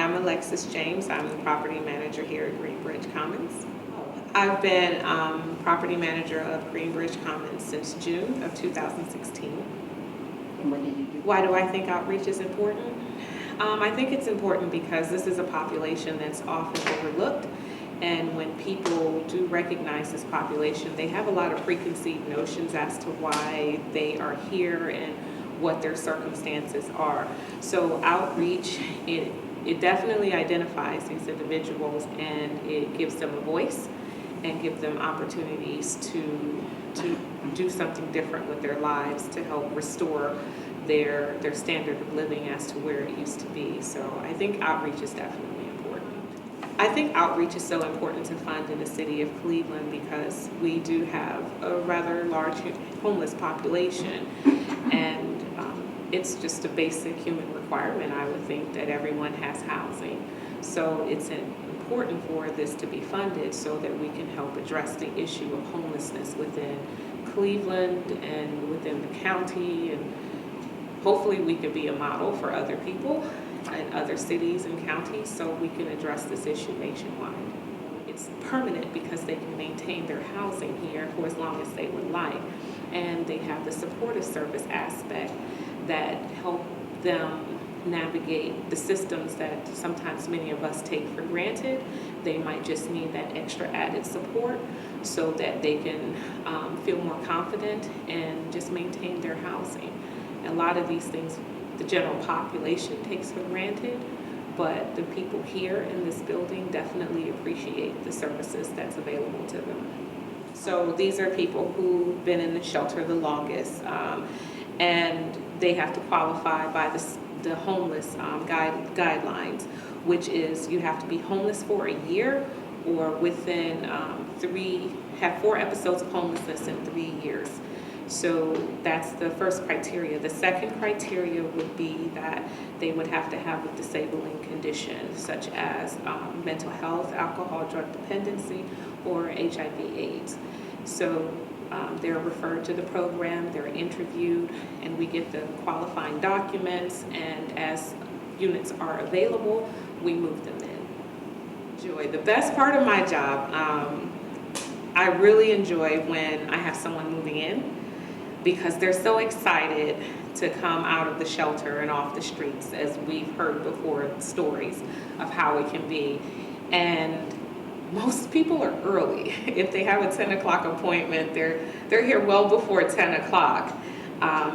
I'm Alexis James. I'm the property manager here at Greenbridge Commons. I've been property manager of Greenbridge Commons since June of 2016. And what do you do? Why do I think outreach is important? I think it's important because this is a population that's often overlooked. And when people do recognize this population, they have a lot of preconceived notions as to why they are here and what their circumstances are. So outreach, it definitely identifies these individuals and it gives them a voice and gives them opportunities to do something different with their lives to help restore their standard of living as to where it used to be. So I think outreach is definitely important. I think outreach is so important to fund in the city of Cleveland because we do have a rather large homeless population, and it's just a basic human requirement, I would think, that everyone has housing. So it's important for this to be funded so that we can help address the issue of homelessness within Cleveland and within the county, and hopefully we could be a model for other people in other cities and counties so we can address this issue nationwide. It's permanent because they can maintain their housing here for as long as they would like, and they have the supportive service aspect that help them navigate the systems that sometimes many of us take for granted. They might just need that extra added support so that they can feel more confident and just maintain their housing. A lot of these things the general population takes for granted, but the people here in this building definitely appreciate the services that's available to them. So these are people who've been in the shelter the longest, and they have to qualify by the homeless guidelines, which is you have to be homeless for a year or within have 4 episodes of homelessness in 3 years. So that's the first criteria. The second criteria would be that they would have to have a disabling condition such as mental health, alcohol, drug dependency, or HIV/AIDS. So they're referred to the program, they're interviewed, and we get the qualifying documents, and as units are available, we move them in. Joy. The best part of my job, I really enjoy when I have someone moving in, because they're so excited to come out of the shelter and off the streets, as we've heard before stories of how it can be. And most people are early. If they have a 10 o'clock appointment, they're here well before 10 o'clock.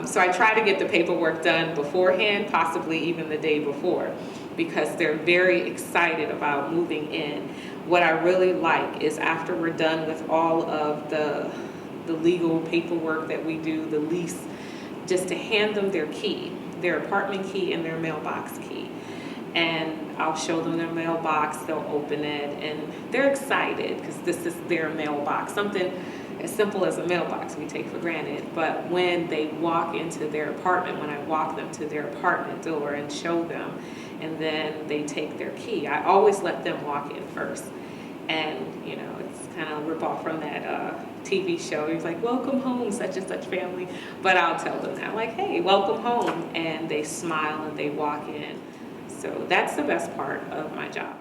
So I try to get the paperwork done beforehand, possibly even the day before, because they're very excited about moving in. What I really like is after we're done with all of the legal paperwork that we do, the lease, just to hand them their key, their apartment key and their mailbox key. And I'll show them their mailbox, they'll open it, and they're excited because this is their mailbox. Something as simple as a mailbox we take for granted, but when they walk into their apartment, when I walk them to their apartment door and show them, and then they take their key, I always let them walk in first. And it's kind of rip off from that TV show. He's like, welcome home, such and such family. But I'll tell them that, like, hey, welcome home. And they smile and they walk in. So that's the best part of my job.